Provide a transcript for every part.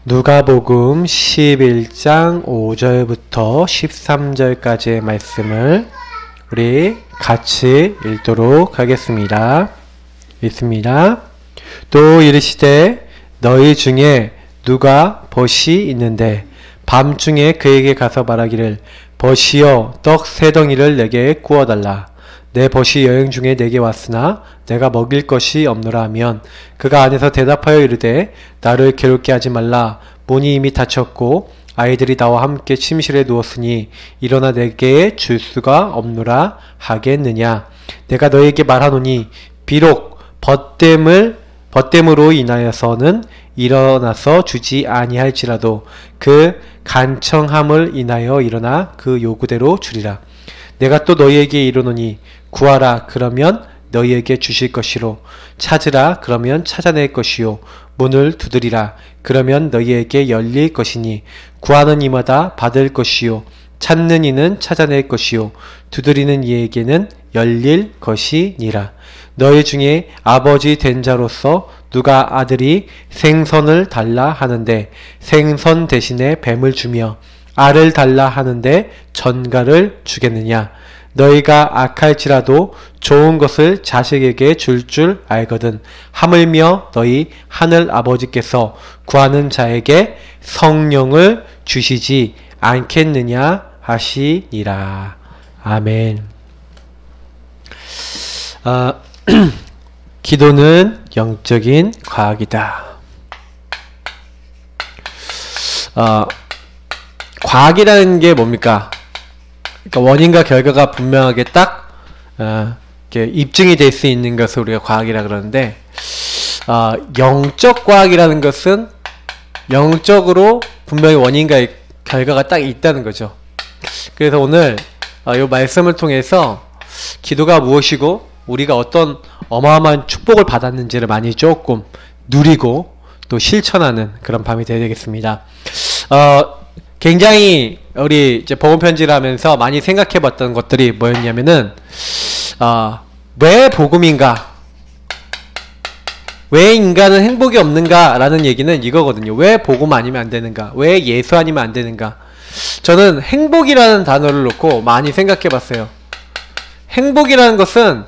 누가복음 11장 5절부터 13절까지의 말씀을 우리 같이 읽도록 하겠습니다. 읽습니다. 또 이르시되 너희 중에 누가 벗이 있는데 밤중에 그에게 가서 말하기를 벗이여 떡 3덩이를 내게 구워달라. 내 벗이 여행 중에 내게 왔으나 내가 먹일 것이 없노라 하면 그가 안에서 대답하여 이르되 나를 괴롭게 하지 말라. 문이 이미 닫혔고 아이들이 나와 함께 침실에 누웠으니 일어나 내게 줄 수가 없노라 하겠느냐. 내가 너에게 말하노니 비록 벗됨으로 인하여서는 일어나서 주지 아니할지라도 그 간청함을 인하여 일어나 그 요구대로 주리라. 내가 또 너희에게 이르노니 구하라 그러면 너희에게 주실 것이로 찾으라 그러면 찾아낼 것이요 문을 두드리라 그러면 너희에게 열릴 것이니 구하는 이마다 받을 것이요 찾는 이는 찾아낼 것이요 두드리는 이에게는 열릴 것이니라. 너희 중에 아버지 된 자로서 누가 아들이 생선을 달라 하는데 생선 대신에 뱀을 주며 알을 달라 하는데 전갈을 주겠느냐. 너희가 악할지라도 좋은 것을 자식에게 줄 알거든. 하물며 너희 하늘 아버지께서 구하는 자에게 성령을 주시지 않겠느냐 하시니라. 아멘. 기도는 영적인 과학이다. 과학이라는 게 뭡니까? 그러니까 원인과 결과가 분명하게 딱 이렇게 입증이 될 수 있는 것을 우리가 과학이라 그러는데, 영적 과학이라는 것은 영적으로 분명히 원인과 결과가 딱 있다는 거죠. 그래서 오늘 이 말씀을 통해서 기도가 무엇이고 우리가 어떤 어마어마한 축복을 받았는지를 많이 조금 누리고 또 실천하는 그런 밤이 되어야 되겠습니다. 굉장히 우리 이제 복음 편지를 하면서 많이 생각해 봤던 것들이 뭐였냐면은 왜 복음인가? 왜 인간은 행복이 없는가? 라는 얘기는 이거거든요. 왜 복음 아니면 안 되는가? 왜 예수 아니면 안 되는가? 저는 행복이라는 단어를 놓고 많이 생각해 봤어요. 행복이라는 것은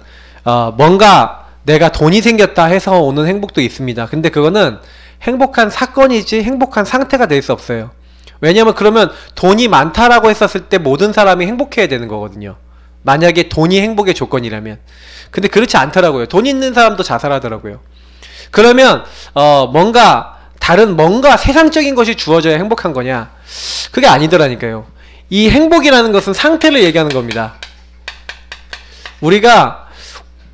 뭔가 내가 돈이 생겼다 해서 오는 행복도 있습니다. 근데 그거는 행복한 사건이지 행복한 상태가 될 수 없어요. 왜냐면 그러면 돈이 많다라고 했었을 때 모든 사람이 행복해야 되는 거거든요. 만약에 돈이 행복의 조건이라면. 근데 그렇지 않더라고요. 돈 있는 사람도 자살하더라고요. 그러면 뭔가 다른 뭔가 세상적인 것이 주어져야 행복한 거냐? 그게 아니더라니까요. 이 행복이라는 것은 상태를 얘기하는 겁니다. 우리가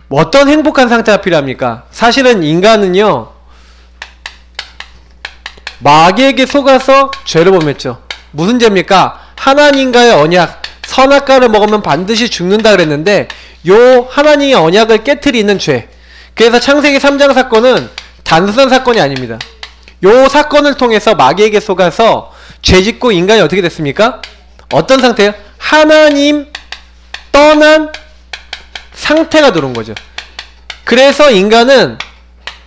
어떤 행복한 상태가 필요합니까? 사실은 인간은요, 마귀에게 속아서 죄를 범했죠. 무슨 죄입니까? 하나님과의 언약, 선악과를 먹으면 반드시 죽는다 그랬는데 요 하나님의 언약을 깨트리는 죄. 그래서 창세기 3장 사건은 단순한 사건이 아닙니다. 요 사건을 통해서 마귀에게 속아서 죄짓고 인간이 어떻게 됐습니까? 어떤 상태예요? 하나님 떠난 상태가 들어온 거죠. 그래서 인간은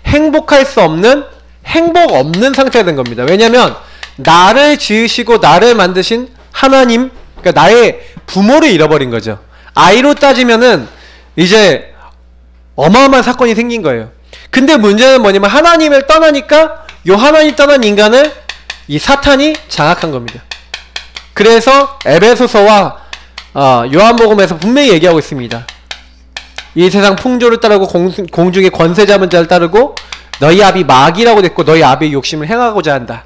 행복할 수 없는 행복 없는 상태가 된 겁니다. 왜냐면 나를 지으시고 나를 만드신 하나님, 그러니까 나의 부모를 잃어버린 거죠. 아이로 따지면은 이제 어마어마한 사건이 생긴 거예요. 근데 문제는 뭐냐면 하나님을 떠나니까 요 하나님 떠난 인간을 이 사탄이 장악한 겁니다. 그래서 에베소서와 요한복음에서 분명히 얘기하고 있습니다. 이 세상 풍조를 따르고 공중의 권세 잡은 자를 따르고 너희 아비 마귀라고 됐고 너희 아비의 욕심을 행하고자 한다.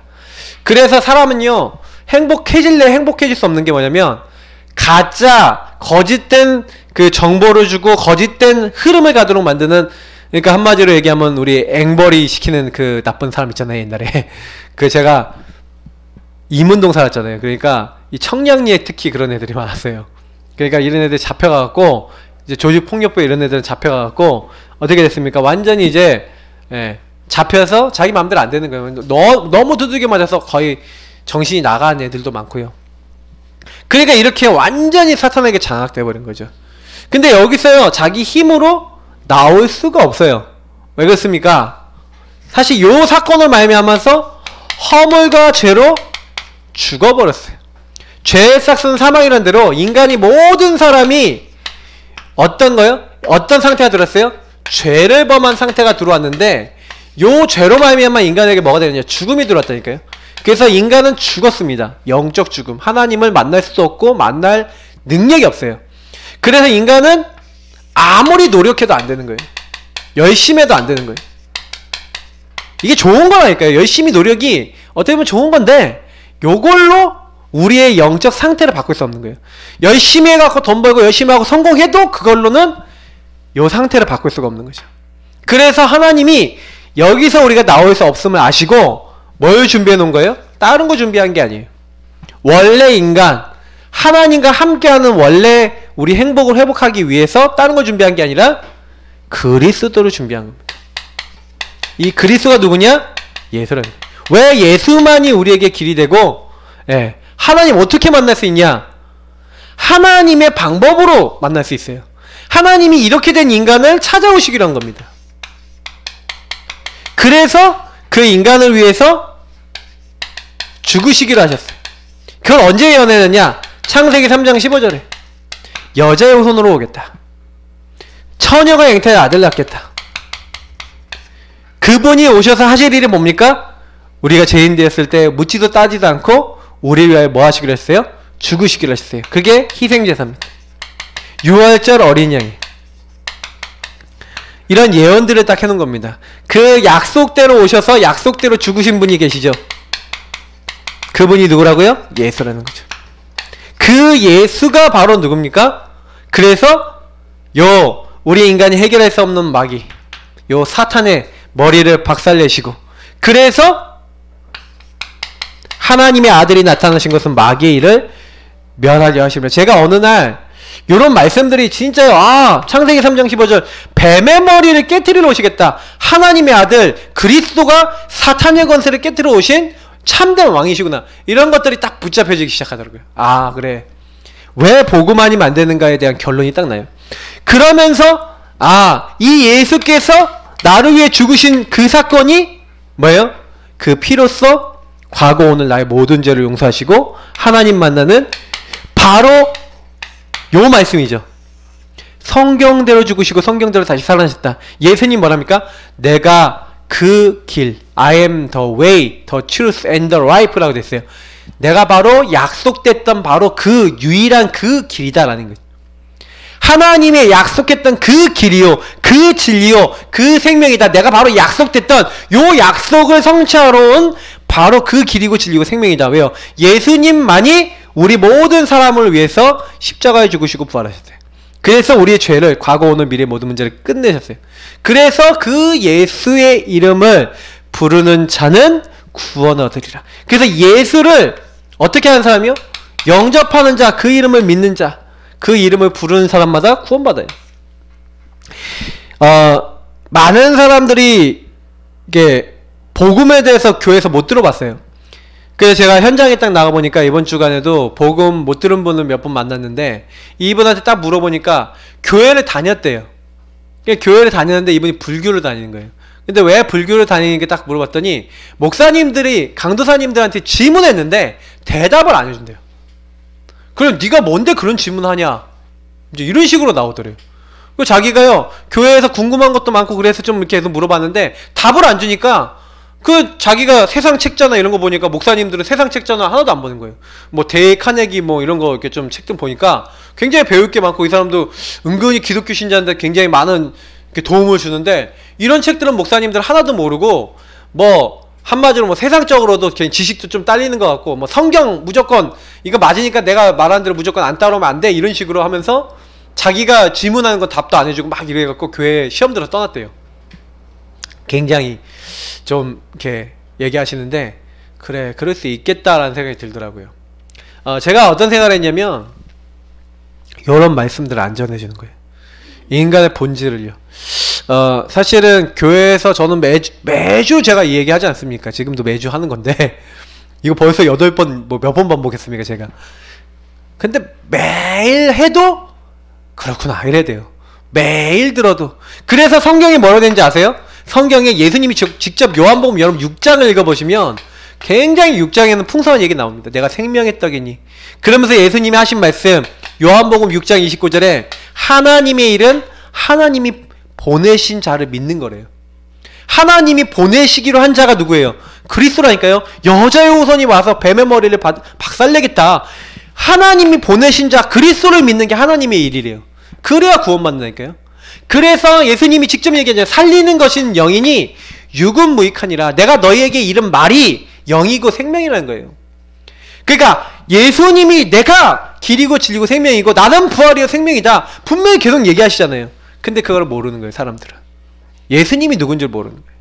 그래서 사람은요, 행복해질래 행복해질 수 없는 게 뭐냐면 가짜 거짓된 그 정보를 주고 거짓된 흐름을 가도록 만드는, 그러니까 한마디로 얘기하면 우리 앵벌이 시키는 그 나쁜 사람 있잖아요. 옛날에 그 제가 이문동 살았잖아요. 그러니까 이 청량리에 특히 그런 애들이 많았어요. 그러니까 이런 애들 잡혀가갖고 이제 조직폭력부 이런 애들은 잡혀가갖고 어떻게 됐습니까? 완전히 이제 잡혀서 자기 마음대로 안 되는 거예요. 너무 두들겨 맞아서 거의 정신이 나간 애들도 많고요. 그러니까 이렇게 완전히 사탄에게 장악돼 버린 거죠. 근데 여기서요, 자기 힘으로 나올 수가 없어요. 왜 그렇습니까? 사실 요 사건을 말미암아서 허물과 죄로 죽어버렸어요. 죄의 싹은 사망이라는 대로 인간이 모든 사람이 어떤 거요? 어떤 상태가 들었어요? 죄를 범한 상태가 들어왔는데 요 죄로 말미암아 인간에게 뭐가 되느냐? 죽음이 들어왔다니까요. 그래서 인간은 죽었습니다. 영적 죽음. 하나님을 만날 수도 없고 만날 능력이 없어요. 그래서 인간은 아무리 노력해도 안 되는 거예요. 열심히 해도 안 되는 거예요. 이게 좋은 거라니까요. 열심히 노력이 어떻게 보면 좋은 건데 요걸로 우리의 영적 상태를 바꿀 수 없는 거예요. 열심히 해갖고 돈 벌고 열심히 하고 성공해도 그걸로는 요 상태를 바꿀 수가 없는 거죠. 그래서 하나님이 여기서 우리가 나올 수 없음을 아시고 뭘 준비해 놓은 거예요? 다른 거 준비한 게 아니에요. 원래 인간, 하나님과 함께하는 원래 우리 행복을 회복하기 위해서 다른 거 준비한 게 아니라 그리스도를 준비한 겁니다. 이 그리스도가 누구냐? 예수라는 거예요. 왜 예수만이 우리에게 길이 되고 하나님 어떻게 만날 수 있냐? 하나님의 방법으로 만날 수 있어요. 하나님이 이렇게 된 인간을 찾아오시기로 한 겁니다. 그래서 그 인간을 위해서 죽으시기로 하셨어요. 그걸 언제 예언했느냐? 창세기 3장 15절에 여자의 후손으로 오겠다. 처녀가 잉태의 아들 낳겠다. 그분이 오셔서 하실 일이 뭡니까? 우리가 죄인 되었을 때 묻지도 따지도 않고 우리를 위하여 뭐 하시기로 했어요? 죽으시기로 하셨어요. 그게 희생제사입니다. 유월절 어린 양이. 이런 예언들을 딱 해놓은 겁니다. 그 약속대로 오셔서 약속대로 죽으신 분이 계시죠. 그분이 누구라고요? 예수라는 거죠. 그 예수가 바로 누굽니까? 그래서 우리 인간이 해결할 수 없는 마귀, 사탄의 머리를 박살내시고, 그래서 하나님의 아들이 나타나신 것은 마귀의 일을 멸하려 하십니다. 제가 어느 날 요런 말씀들이 진짜요. 창세기 3장 15절 뱀의 머리를 깨트리러 오시겠다. 하나님의 아들 그리스도가 사탄의 권세를 깨트리러 오신 참된 왕이시구나. 이런 것들이 딱 붙잡혀지기 시작하더라고요. 그래. 왜 복음만이 만드는가에 대한 결론이 딱 나요. 그러면서 이 예수께서 나를 위해 죽으신 그 사건이 뭐예요? 그 피로써 과거 오늘 나의 모든 죄를 용서하시고 하나님 만나는 바로 요 말씀이죠. 성경대로 죽으시고 성경대로 다시 살아나셨다. 예수님 뭐랍니까? 내가 그 길, I am the way, the truth and the life라고 됐어요. 내가 바로 약속됐던 바로 그 유일한 그 길이다라는 거죠. 하나님의 약속했던 그 길이요, 그 진리요, 그 생명이다. 내가 바로 약속됐던 요 약속을 성취하러 온 바로 그 길이고 진리고 생명이다. 왜요? 예수님만이 우리 모든 사람을 위해서 십자가에 죽으시고 부활하셨어요. 그래서 우리의 죄를 과거 오늘 미래 모든 문제를 끝내셨어요. 그래서 그 예수의 이름을 부르는 자는 구원을 얻으리라. 그래서 예수를 어떻게 하는 사람이요? 영접하는 자, 그 이름을 믿는 자, 그 이름을 부르는 사람마다 구원받아요. 많은 사람들이 이게 복음에 대해서 교회에서 못 들어봤어요. 그래서 제가 현장에 딱 나가보니까 이번 주간에도 복음 못 들은 분을 몇 분 만났는데 이분한테 딱 물어보니까 교회를 다녔대요. 교회를 다녔는데 이분이 불교를 다니는 거예요. 근데 왜 불교를 다니는 게 딱 물어봤더니 목사님들이 강도사님들한테 질문했는데 대답을 안 해준대요. 그럼 네가 뭔데 그런 질문하냐? 이제 이런 식으로 나오더래요. 그 자기가요 교회에서 궁금한 것도 많고 그래서 좀 이렇게 해서 물어봤는데 답을 안 주니까 그 자기가 세상 책자나 이런 거 보니까 목사님들은 세상 책자나 하나도 안 보는 거예요. 뭐 데이 카네기 뭐 이런 거 이렇게 좀 책 좀 보니까 굉장히 배울 게 많고 이 사람도 은근히 기독교 신자인데 굉장히 많은 도움을 주는데 이런 책들은 목사님들 하나도 모르고 뭐 한마디로 뭐 세상적으로도 지식도 좀 딸리는 것 같고 뭐 성경 무조건 이거 맞으니까 내가 말한 대로 무조건 안 따라오면 안 돼 이런 식으로 하면서 자기가 질문하는 건 답도 안 해주고 막 이래갖고 교회 시험 들어서 떠났대요. 굉장히 좀 이렇게 얘기하시는데 그래 그럴 수 있겠다라는 생각이 들더라고요. 제가 어떤 생각을 했냐면 이런 말씀들을 안 전해주는 거예요. 인간의 본질을요. 사실은 교회에서 저는 매주 제가 이 얘기 하지 않습니까? 지금도 매주 하는 건데 이거 벌써 8번 뭐 몇 번 반복했습니까 제가. 근데 매일 해도 그렇구나 이래야 돼요. 매일 들어도. 그래서 성경이 뭐라고 되는지 아세요? 성경에 예수님이 직접 요한복음 여러분 6장을 읽어보시면 굉장히 6장에는 풍성한 얘기 나옵니다. 내가 생명의 떡이니. 그러면서 예수님이 하신 말씀 요한복음 6장 29절에 하나님의 일은 하나님이 보내신 자를 믿는 거래요. 하나님이 보내시기로 한 자가 누구예요? 그리스도라니까요. 여자의 후손이 와서 뱀의 머리를 박살내겠다. 하나님이 보내신 자 그리스도를 믿는 게 하나님의 일이래요. 그래야 구원받는다니까요. 그래서 예수님이 직접 얘기하잖아요. 살리는 것인 영이니 육은 무익하니라. 내가 너희에게 이른 말이 영이고 생명이라는 거예요. 그러니까 예수님이 내가 길이고 진리고 생명이고 나는 부활이요 생명이다. 분명히 계속 얘기하시잖아요. 근데 그걸 모르는 거예요. 사람들은. 예수님이 누군지 모르는 거예요.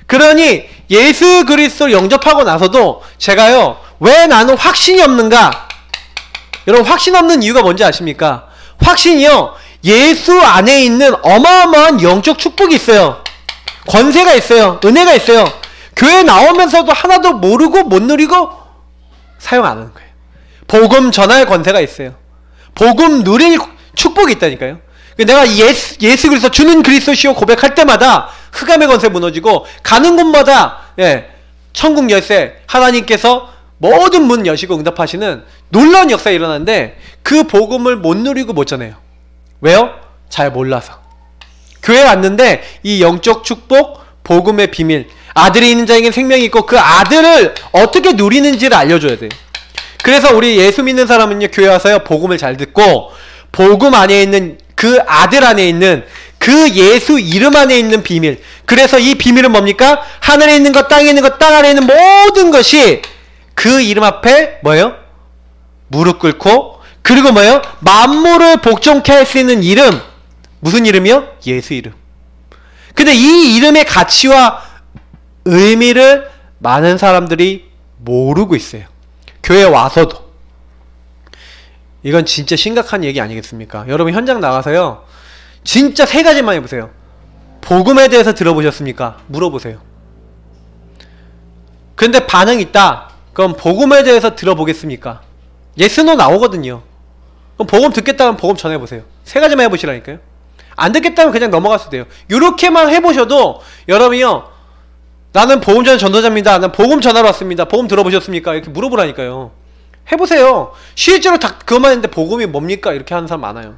그러니 예수 그리스도를 영접하고 나서도 제가요, 왜 나는 확신이 없는가? 여러분, 확신 없는 이유가 뭔지 아십니까? 확신이요, 예수 안에 있는 어마어마한 영적 축복이 있어요. 권세가 있어요. 은혜가 있어요. 교회 나오면서도 하나도 모르고 못 누리고 사용 안 하는 거예요. 복음 전할 권세가 있어요. 복음 누릴 축복이 있다니까요. 내가 예수 그리스도 주는 그리스도시요 고백할 때마다 흑암의 권세 무너지고 가는 곳마다 천국 열쇠 하나님께서 모든 문 여시고 응답하시는 놀라운 역사가 일어나는데 그 복음을 못 누리고 못 전해요. 왜요? 잘 몰라서. 교회 왔는데 이 영적 축복, 복음의 비밀, 아들이 있는 자에게 생명이 있고 그 아들을 어떻게 누리는지를 알려줘야 돼요. 그래서 우리 예수 믿는 사람은요, 교회 와서요 복음을 잘 듣고 복음 안에 있는 그 아들 안에 있는 그 예수 이름 안에 있는 비밀, 그래서 이 비밀은 뭡니까? 하늘에 있는 것, 땅에 있는 것, 땅 아래에 있는 모든 것이 그 이름 앞에 뭐예요? 무릎 꿇고, 그리고 뭐예요? 만물을 복종케 할 수 있는 이름. 무슨 이름이요? 예수 이름. 근데 이 이름의 가치와 의미를 많은 사람들이 모르고 있어요. 교회 와서도. 이건 진짜 심각한 얘기 아니겠습니까? 여러분 현장 나가서요, 진짜 3가지만 해보세요. 복음에 대해서 들어보셨습니까? 물어보세요. 근데 반응 있다. 그럼 복음에 대해서 들어보겠습니까? 예스 노 나오거든요. 그럼 복음 듣겠다면 복음 전해보세요. 3가지만 해보시라니까요. 안 듣겠다면 그냥 넘어가셔도 돼요. 이렇게만 해보셔도 여러분이요, 나는 복음 전하는 전도자입니다. 난 복음 전하러 왔습니다. 복음 들어보셨습니까? 이렇게 물어보라니까요. 해보세요. 실제로 다 그것만 했는데 복음이 뭡니까? 이렇게 하는 사람 많아요.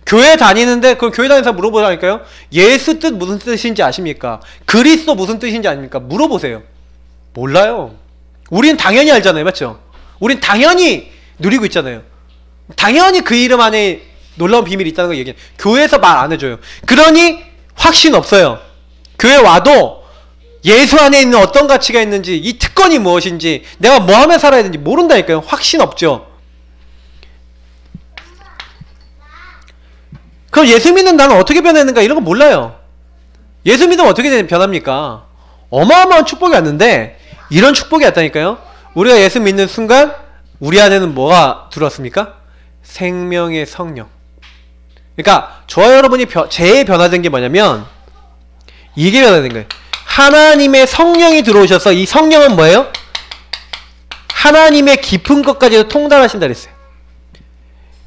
교회 다니는데 그럼 교회 다니는 사람 물어보라니까요. 예수 뜻 무슨 뜻인지 아십니까? 그리스도 무슨 뜻인지 아십니까? 물어보세요. 몰라요. 우린 당연히 알잖아요. 맞죠? 우린 당연히 누리고 있잖아요. 당연히 그 이름 안에 놀라운 비밀이 있다는 걸 얘기해요. 교회에서 말 안 해줘요. 그러니 확신 없어요. 교회 와도 예수 안에 있는 어떤 가치가 있는지, 이 특권이 무엇인지, 내가 뭐 하면 살아야 되는지 모른다니까요. 확신 없죠. 그럼 예수 믿는 나는 어떻게 변했는가 이런 거 몰라요. 예수 믿으면 어떻게 변합니까? 어마어마한 축복이 왔는데 이런 축복이 왔다니까요. 우리가 예수 믿는 순간 우리 안에는 뭐가 들어왔습니까? 생명의 성령. 그러니까 저와 여러분이 제일 변화된 게 뭐냐면 이게 변화된 거예요. 하나님의 성령이 들어오셔서, 이 성령은 뭐예요? 하나님의 깊은 것까지도 통달하신다 그랬어요.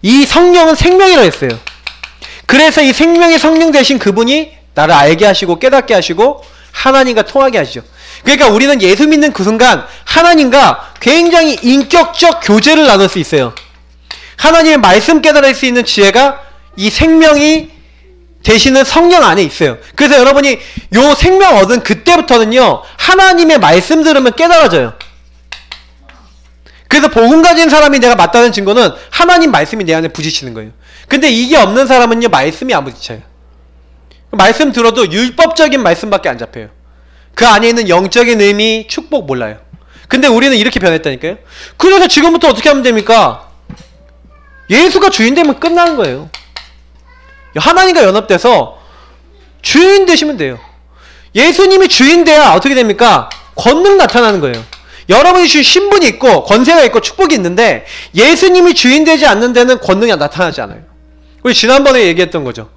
이 성령은 생명이라고 했어요. 그래서 이 생명의 성령 되신 그분이 나를 알게 하시고 깨닫게 하시고 하나님과 통하게 하시죠. 그러니까 우리는 예수 믿는 그 순간 하나님과 굉장히 인격적 교제를 나눌 수 있어요. 하나님의 말씀 깨달을 수 있는 지혜가 이 생명이 되시는 성령 안에 있어요. 그래서 여러분이 요 생명 얻은 그때부터는요, 하나님의 말씀 들으면 깨달아져요. 그래서 복음 가진 사람이 내가 맞다는 증거는 하나님 말씀이 내 안에 부딪히는 거예요. 근데 이게 없는 사람은요, 말씀이 안 부딪혀요. 말씀 들어도 율법적인 말씀밖에 안 잡혀요. 그 안에 있는 영적인 의미, 축복 몰라요. 근데 우리는 이렇게 변했다니까요. 그래서 지금부터 어떻게 하면 됩니까? 예수가 주인 되면 끝나는 거예요. 하나님과 연합돼서 주인 되시면 돼요. 예수님이 주인 돼야 어떻게 됩니까? 권능 나타나는 거예요. 여러분이 주신 신분이 있고 권세가 있고 축복이 있는데 예수님이 주인 되지 않는 데는 권능이 나타나지 않아요. 우리 지난번에 얘기했던 거죠.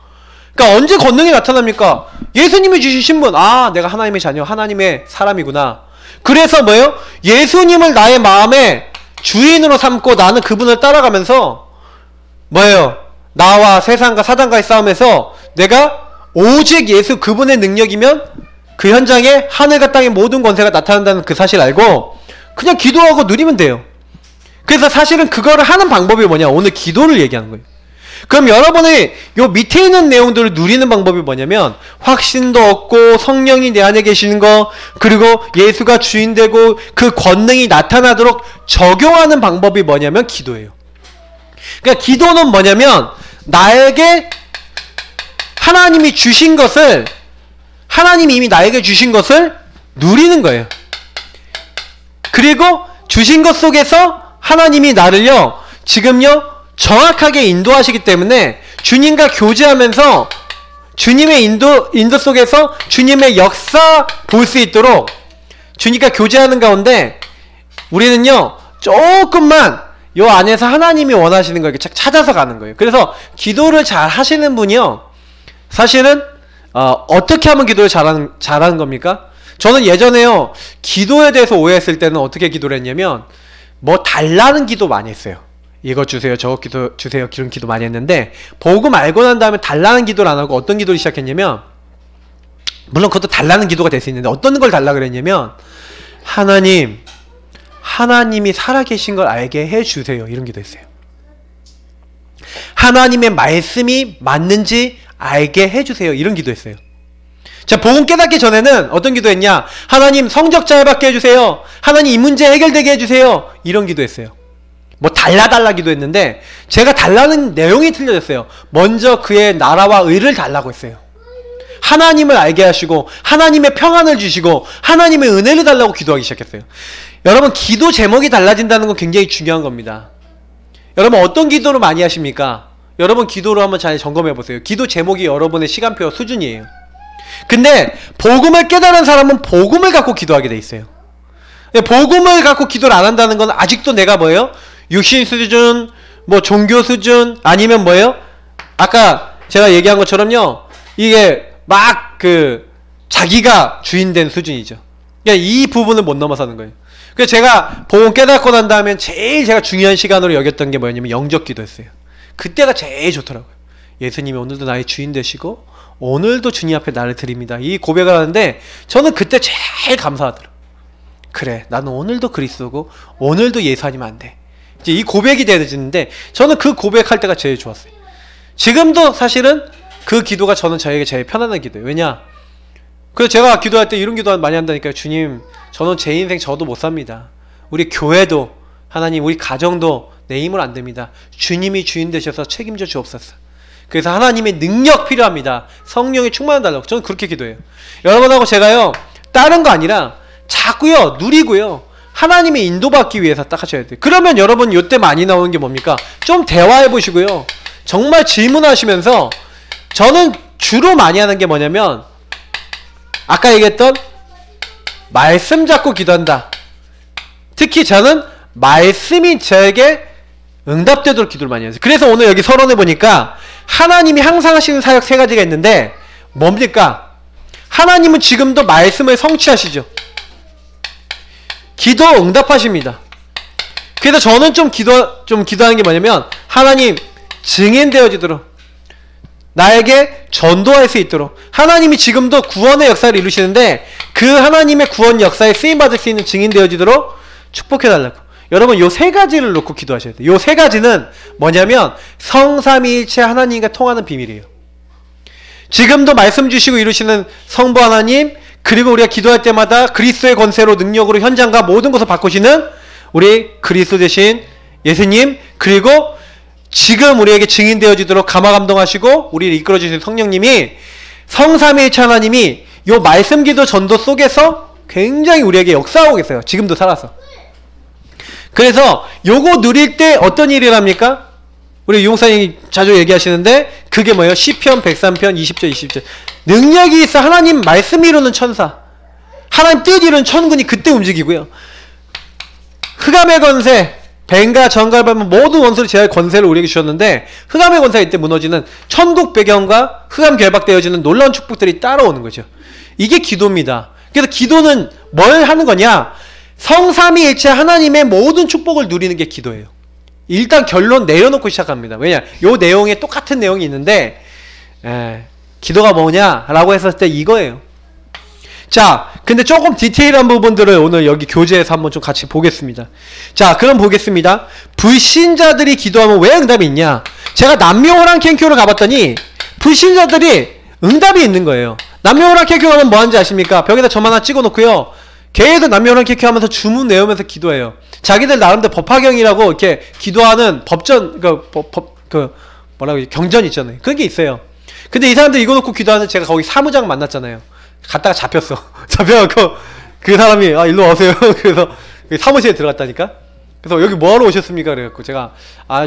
그러니까 언제 권능이 나타납니까? 예수님이 주신 신분, 아, 내가 하나님의 자녀, 하나님의 사람이구나. 그래서 뭐예요? 예수님을 나의 마음에 주인으로 삼고 나는 그분을 따라가면서 뭐예요? 나와 세상과 사단과의 싸움에서 내가 오직 예수 그분의 능력이면 그 현장에 하늘과 땅의 모든 권세가 나타난다는 그 사실 알고 그냥 기도하고 누리면 돼요. 그래서 사실은 그거를 하는 방법이 뭐냐? 오늘 기도를 얘기하는 거예요. 그럼 여러분의 요 밑에 있는 내용들을 누리는 방법이 뭐냐면 확신도 얻고 성령이 내 안에 계시는 거, 그리고 예수가 주인 되고 그 권능이 나타나도록 적용하는 방법이 뭐냐면 기도예요. 그러니까 기도는 뭐냐면 나에게 하나님이 주신 것을, 하나님이 이미 나에게 주신 것을 누리는 거예요. 그리고 주신 것 속에서 하나님이 나를요 지금요 정확하게 인도하시기 때문에 주님과 교제하면서 주님의 인도 속에서 주님의 역사 볼 수 있도록 주님과 교제하는 가운데 우리는요 조금만 요 안에서 하나님이 원하시는 걸 이렇게 찾아서 가는 거예요. 그래서 기도를 잘 하시는 분이요 사실은 어떻게 하면 기도를 잘하는 겁니까? 저는 예전에요 기도에 대해서 오해했을 때는 어떻게 기도를 했냐면 뭐 달라는 기도 많이 했어요. 이것 주세요 저것 기도 주세요 그런 기도 많이 했는데 복음 알고 난 다음에 달라는 기도를 안 하고 어떤 기도를 시작했냐면, 물론 그것도 달라는 기도가 될 수 있는데 어떤 걸 달라 그랬냐면 하나님이 살아계신 걸 알게 해주세요 이런 기도 했어요. 하나님의 말씀이 맞는지 알게 해주세요 이런 기도 했어요. 자, 복음 깨닫기 전에는 어떤 기도 했냐? 하나님 성적 잘 받게 해주세요. 하나님 이 문제 해결되게 해주세요 이런 기도 했어요. 뭐 달라 기도했는데 제가 달라는 내용이 틀려졌어요. 먼저 그의 나라와 의를 달라고 했어요. 하나님을 알게 하시고 하나님의 평안을 주시고 하나님의 은혜를 달라고 기도하기 시작했어요. 여러분 기도 제목이 달라진다는 건 굉장히 중요한 겁니다. 여러분 어떤 기도를 많이 하십니까? 여러분 기도를 한번 잘 점검해 보세요. 기도 제목이 여러분의 시간표 수준이에요. 근데 복음을 깨달은 사람은 복음을 갖고 기도하게 돼 있어요. 복음을 갖고 기도를 안 한다는 건 아직도 내가 뭐예요? 육신 수준, 뭐 종교 수준, 아니면 뭐예요? 아까 제가 얘기한 것처럼요 이게 막 자기가 주인된 수준이죠. 그러니까 이 부분을 못 넘어서는 거예요. 그래서 제가 복음 깨닫고 난 다음에 제일 제가 중요한 시간으로 여겼던 게 뭐냐면 영적 기도였어요. 그때가 제일 좋더라고요. 예수님이 오늘도 나의 주인 되시고 오늘도 주님 앞에 나를 드립니다 이 고백을 하는데 저는 그때 제일 감사하더라고요. 그래 나는 오늘도 그리스도고 오늘도 예수 아니면 안 돼. 이제 이 고백이 되어지는데 저는 그 고백할 때가 제일 좋았어요. 지금도 사실은 그 기도가 저에게 제일 편안한 기도예요. 왜냐? 그래서 제가 기도할 때 이런 기도 많이 한다니까요. 주님 저는 제 인생 저도 못 삽니다. 우리 교회도 하나님 우리 가정도 내 힘으로 안 됩니다. 주님이 주인 되셔서 책임져 주옵소서. 그래서 하나님의 능력 필요합니다. 성령의 충만을 달라고 저는 그렇게 기도해요. 여러분하고 제가요 다른 거 아니라 자꾸요 누리고요 하나님의 인도받기 위해서 딱 하셔야 돼요. 그러면 여러분 요때 많이 나오는 게 뭡니까? 좀 대화해 보시고요 정말 질문하시면서 저는 주로 많이 하는 게 뭐냐면 아까 얘기했던 말씀 잡고 기도한다. 특히 저는 말씀이 저에게 응답되도록 기도를 많이 해요. 그래서 오늘 여기 서론에 보니까 하나님이 항상 하시는 사역 세 가지가 있는데 뭡니까? 하나님은 지금도 말씀을 성취하시죠. 기도 응답하십니다. 그래서 저는 좀 기도하는 게 뭐냐면 하나님 증인되어지도록 나에게 전도할 수 있도록 하나님이 지금도 구원의 역사를 이루시는데 그 하나님의 구원 역사에 쓰임받을 수 있는 증인되어지도록 축복해달라고. 여러분 요 세 가지를 놓고 기도하셔야 돼요. 요 세 가지는 뭐냐면 성삼위일체 하나님과 통하는 비밀이에요. 지금도 말씀 주시고 이루시는 성부 하나님, 그리고 우리가 기도할 때마다 그리스도의 권세로 능력으로 현장과 모든 것을 바꾸시는 우리 그리스도 되신 예수님, 그리고 지금 우리에게 증인되어지도록 감화감동하시고 우리를 이끌어주신 성령님이 성삼위일체 하나님이 요 말씀 기도 전도 속에서 굉장히 우리에게 역사하고 계세요. 지금도 살아서. 그래서 요거 누릴 때 어떤 일이 납니까? 우리 유목사님이 자주 얘기하시는데 그게 뭐예요? 시편 103편 20절 20절 능력이 있어 하나님 말씀 이루는 천사, 하나님 뜻 이루는 천군이 그때 움직이고요. 흑암의 권세, 뱀과 정갈 밟은 모든 원수를 제할 권세를 우리에게 주셨는데 흑암의 권세가 이때 무너지는 천국 배경과 흑암 결박되어지는 놀라운 축복들이 따라오는 거죠. 이게 기도입니다. 그래서 기도는 뭘 하는 거냐? 성삼위일체 하나님의 모든 축복을 누리는 게 기도예요. 일단 결론 내려놓고 시작합니다. 왜냐? 요 내용에 똑같은 내용이 있는데 기도가 뭐냐? 라고 했을 때 이거예요. 자, 근데 조금 디테일한 부분들을 오늘 여기 교재에서 한번 좀 같이 보겠습니다. 자, 그럼 보겠습니다. 불신자들이 기도하면 왜 응답이 있냐? 제가 남묘호랑 캔큐를 가봤더니 불신자들이 응답이 있는 거예요. 남묘호랑 캔큐 가면 뭐 하는지 아십니까? 벽에다 점 하나 찍어놓고요. 계속 남묘호랑 캔큐 하면서 주문 외우면서 기도해요. 자기들 나름대로 법화경이라고 이렇게 기도하는 법전, 뭐라고, 경전 있잖아요. 그런 게 있어요. 근데 이 사람들 이거 놓고 기도하는 제가 거기 사무장 만났잖아요. 갔다가 잡혔어. 잡혀갖고 그 사람이 일로 오세요. 그래서 사무실에 들어갔다니까. 그래서 여기 뭐하러 오셨습니까? 그래갖고 제가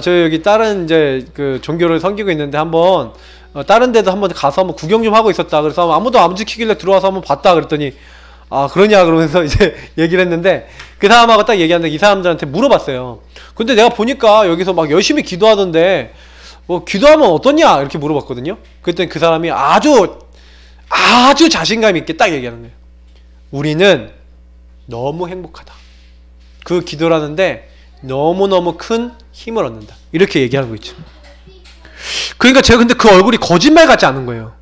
저 여기 다른 이제 그 종교를 섬기고 있는데 한번 다른 데도 한번 가서 한번 구경 좀 하고 있었다. 그래서 아무도 안 지키길래 들어와서 한번 봤다. 그랬더니 그러냐 그러면서 이제 얘기를 했는데 그 사람하고 딱 얘기하는데 이 사람들한테 물어봤어요. 근데 내가 보니까 여기서 막 열심히 기도하던데 뭐 기도하면 어떠냐 이렇게 물어봤거든요. 그랬더니 그 사람이 아주 자신감 있게 딱 얘기하는 거예요. 우리는 너무 행복하다. 그 기도라는데 너무너무 큰 힘을 얻는다. 이렇게 얘기하는 거 있죠. 그러니까 제가 근데 그 얼굴이 거짓말 같지 않은 거예요.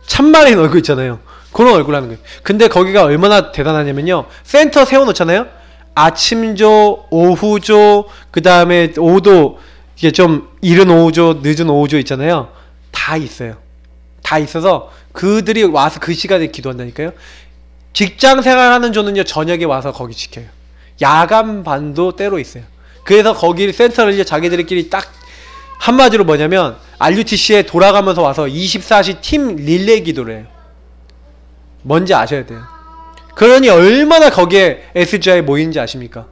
참말인 얼굴 있잖아을 그런 얼굴 하는 거예요. 근데 거기가 얼마나 대단하냐면요. 센터 세워놓잖아요. 아침조, 오후조, 그 다음에 오도, 이게 좀 이른 오후조, 늦은 오후조 있잖아요. 다 있어요. 다 있어서 그들이 와서 그 시간에 기도한다니까요. 직장 생활하는 조는요, 저녁에 와서 거기 지켜요. 야간 반도 때로 있어요. 그래서 거기 센터를 이제 자기들끼리 딱 한마디로 뭐냐면 RUTC에 돌아가면서 와서 24시 팀 릴레이 기도를 해요. 뭔지 아셔야 돼요. 그러니 얼마나 거기에 SGI 모이는지 아십니까?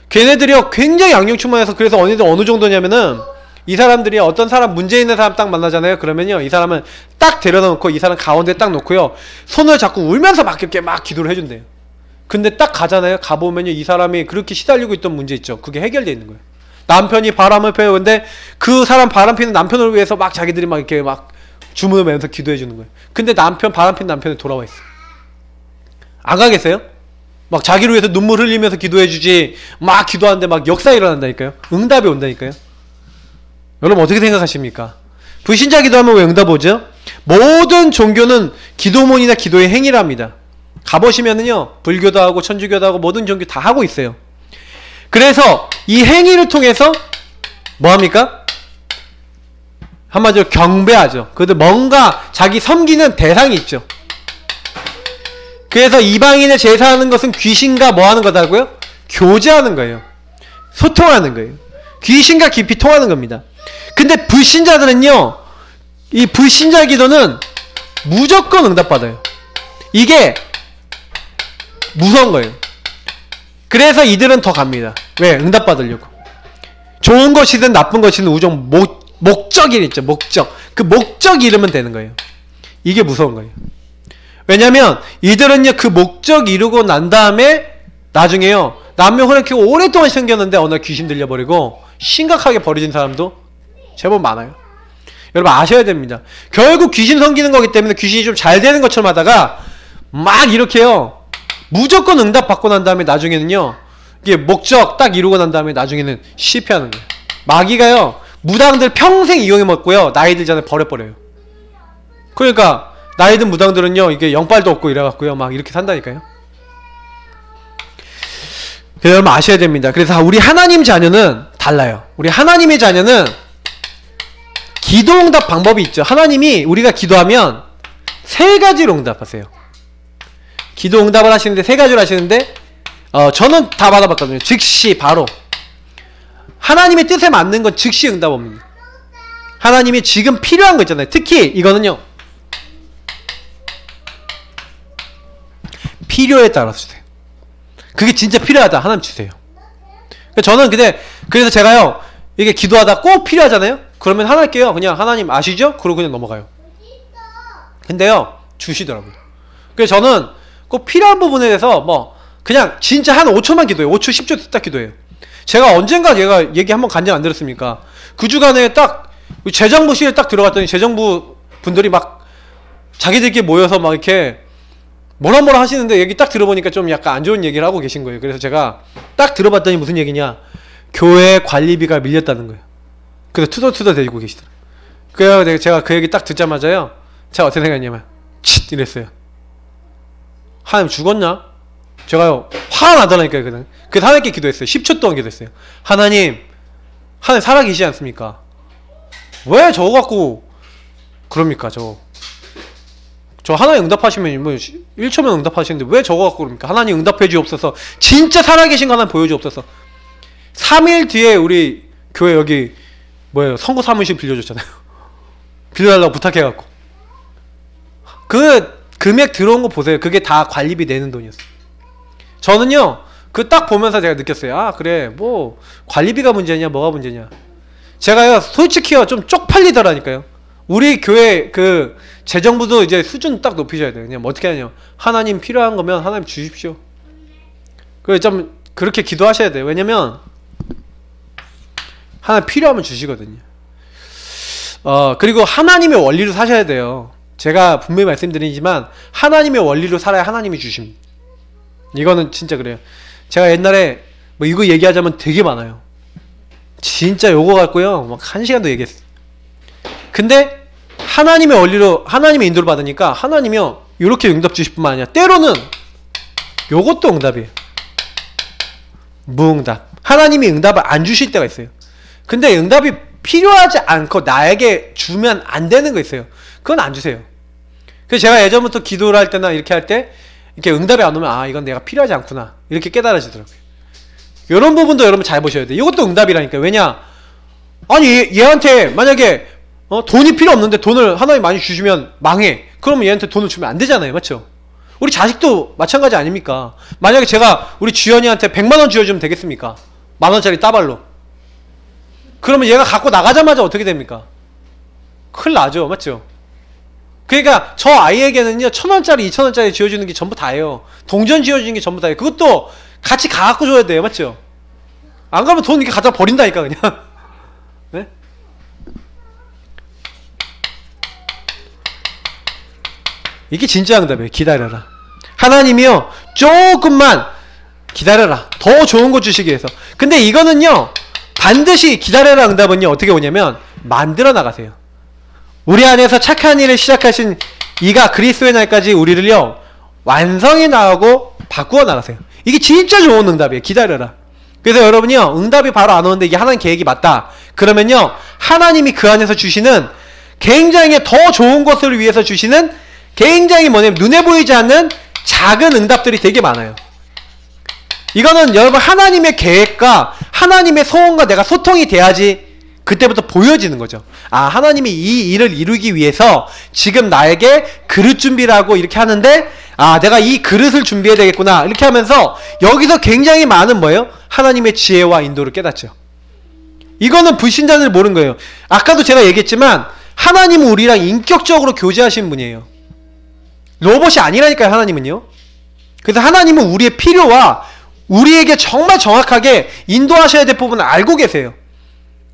걔네들이요 굉장히 양용충만해서 그래서 어느 정도냐면은 이 사람들이 어떤 사람 문제 있는 사람 딱 만나잖아요. 그러면요 이 사람은 딱 데려다 놓고 이 사람 가운데 딱 놓고요 손을 잡고 울면서 막 이렇게 막 기도를 해준대요. 근데 딱 가잖아요. 가보면요 이 사람이 그렇게 시달리고 있던 문제 있죠. 그게 해결되어 있는 거예요. 남편이 바람을 펴요. 근데 그 사람 바람 피는 남편을 위해서 막 자기들이 막 이렇게 막 주문을 외면서 기도해 주는 거예요. 근데 바람 피는 남편이 돌아와 있어. 안 가겠어요? 막 자기를 위해서 눈물 흘리면서 기도해 주지 막 기도하는데 막 역사 일어난다니까요. 응답이 온다니까요. 여러분 어떻게 생각하십니까? 불신자 기도하면 왜 응답 오죠? 모든 종교는 기도문이나 기도의 행위랍니다. 가보시면은요 불교도 하고 천주교도 하고 모든 종교 다 하고 있어요. 그래서 이 행위를 통해서 뭐합니까? 한마디로 경배하죠. 그래도 뭔가 자기 섬기는 대상이 있죠. 그래서 이방인의 제사하는 것은 귀신과 뭐하는 거다고요? 교제하는 거예요. 소통하는 거예요. 귀신과 깊이 통하는 겁니다. 근데 불신자들은요 이 불신자 기도는 무조건 응답받아요. 이게 무서운 거예요. 그래서 이들은 더 갑니다. 왜? 응답받으려고. 좋은 것이든 나쁜 것이든 우정 목적이 있죠. 목적. 그 목적 이루면 되는 거예요. 이게 무서운 거예요. 왜냐면 이들은요 그 목적 이루고 난 다음에 나중에요 남녀혼을 키우고 오랫동안 생겼는데 어느 날 귀신 들려버리고 심각하게 버려진 사람도 제법 많아요. 여러분 아셔야 됩니다. 결국 귀신 섬기는 거기 때문에 귀신이 좀 잘 되는 것처럼 하다가 막 이렇게요 무조건 응답 받고 난 다음에 나중에는요 이게 목적 딱 이루고 난 다음에 나중에는 실패하는 거예요. 마귀가요 무당들 평생 이용해 먹고요 나이 들자는 버려버려요. 그러니까 나이 든 무당들은요 이게 영빨도 없고 이래갖고요 막 이렇게 산다니까요. 그래서 여러분 아셔야 됩니다. 그래서 우리 하나님 자녀는 달라요. 우리 하나님의 자녀는 기도응답 방법이 있죠. 하나님이 우리가 기도하면 세 가지로 응답하세요. 기도응답을 하시는데 세 가지로 하시는데 저는 다 받아봤거든요. 즉시 바로 하나님의 뜻에 맞는 건 즉시 응답 옵니다. 하나님이 지금 필요한 거 있잖아요. 특히 이거는요 필요에 따라서 주세요. 그게 진짜 필요하다. 하나님 주세요. 저는 그래서 제가요 이게 기도하다 꼭 필요하잖아요. 그러면 하나 할게요. 그냥 하나님 아시죠? 그러고 그냥 넘어가요. 근데요 주시더라고요. 그래서 저는 꼭 필요한 부분에 대해서 뭐 그냥 진짜 한 5초만 기도해요. 5초 10초 딱 기도해요. 제가 언젠가 얘기 한번 간증 안 들었습니까? 그 주간에 딱 재정부실에 딱 들어갔더니 재정부 분들이 막 자기들끼리 모여서 막 이렇게 뭐라 하시는데 얘기 딱 들어보니까 좀 약간 안 좋은 얘기를 하고 계신 거예요. 그래서 제가 딱 들어봤더니 무슨 얘기냐, 교회 관리비가 밀렸다는 거예요. 그래서 투덜투덜 대고 계시더라고요. 그래서 제가 그 얘기 딱 듣자마자요 제가 어떻게 생각했냐면 칫 이랬어요. 하나님 죽었냐? 제가요 화가 나더라니까요. 그냥 그래서 하나님께 기도했어요. 10초 동안 기도했어요. 하나님 살아계시지 않습니까? 왜 저거 갖고 그럽니까? 저 하나님 응답하시면 뭐 1초면 응답하시는데 왜 저거 갖고 그럽니까? 하나님 응답해 주옵소서. 진짜 살아계신 거 하나님 보여주옵소서. 3일 뒤에 우리 교회 여기 뭐예요? 선거 사무실 빌려줬잖아요. 빌려달라고 부탁해갖고 그 금액 들어온 거 보세요. 그게 다 관리비 내는 돈이었어요. 저는요 그 딱 보면서 제가 느꼈어요. 아 그래 뭐 관리비가 문제냐 뭐가 문제냐. 제가요 솔직히요 좀 쪽팔리더라니까요. 우리 교회 그 재정부도 이제 수준 딱 높이셔야 돼요. 그냥 뭐 어떻게 하냐. 하나님 필요한 거면 하나님 주십시오. 그 좀 그렇게 기도하셔야 돼요. 왜냐면 하나님 필요하면 주시거든요. 그리고 하나님의 원리로 사셔야 돼요. 제가 분명히 말씀드리지만 하나님의 원리로 살아야 하나님이 주십니다. 이거는 진짜 그래요. 제가 옛날에 뭐 이거 얘기하자면 되게 많아요. 진짜 요거 갖고요 막 1시간도 얘기했어요. 근데 하나님의 원리로 하나님의 인도를 받으니까 하나님이요 요렇게 응답 주실 뿐만 아니라 때로는 요것도 응답이에요. 무응답. 하나님이 응답을 안 주실 때가 있어요. 근데 응답이 필요하지 않고 나에게 주면 안 되는 거 있어요. 그건 안 주세요. 그래서 제가 예전부터 기도를 할 때나 이렇게 할 때 이렇게 응답이 안 오면 아 이건 내가 필요하지 않구나 이렇게 깨달아지더라고요. 이런 부분도 여러분 잘 보셔야 돼요. 이것도 응답이라니까. 왜냐 아니 얘한테 만약에 돈이 필요 없는데 돈을 하나님 많이 주시면 망해. 그러면 얘한테 돈을 주면 안 되잖아요. 맞죠? 우리 자식도 마찬가지 아닙니까? 만약에 제가 우리 주연이한테 100만원 쥐어주면 되겠습니까? 만원짜리 따발로. 그러면 얘가 갖고 나가자마자 어떻게 됩니까? 큰일 나죠. 맞죠? 그러니까 저 아이에게는요 1000원짜리 2000원짜리 쥐어주는 게 전부 다예요. 동전 쥐어주는 게 전부 다예요. 그것도 같이 가갖고 줘야 돼요. 맞죠? 안 가면 돈 이렇게 갖다 버린다니까 그냥. 네? 이게 진짜 응답이에요. 기다려라. 하나님이요 조금만 기다려라. 더 좋은 거 주시기 위해서. 근데 이거는요 반드시 기다려라 응답은요 어떻게 오냐면 만들어 나가세요. 우리 안에서 착한 일을 시작하신 이가 그리스도의 날까지 우리를요 완성해 나가고 바꾸어 나가세요. 이게 진짜 좋은 응답이에요. 기다려라. 그래서 여러분이요 응답이 바로 안 오는데 이게 하나님 계획이 맞다 그러면요 하나님이 그 안에서 주시는 굉장히 더 좋은 것을 위해서 주시는 굉장히 뭐냐면 눈에 보이지 않는 작은 응답들이 되게 많아요. 이거는 여러분 하나님의 계획과 하나님의 소원과 내가 소통이 돼야지 그때부터 보여지는 거죠. 아 하나님이 이 일을 이루기 위해서 지금 나에게 그릇 준비를 하고 이렇게 하는데 아 내가 이 그릇을 준비해야 되겠구나 이렇게 하면서 여기서 굉장히 많은 뭐예요? 하나님의 지혜와 인도를 깨닫죠. 이거는 불신자들 모르는 거예요. 아까도 제가 얘기했지만 하나님은 우리랑 인격적으로 교제하신 분이에요. 로봇이 아니라니까요. 하나님은요. 그래서 하나님은 우리의 필요와 우리에게 정말 정확하게 인도하셔야 될 부분을 알고 계세요.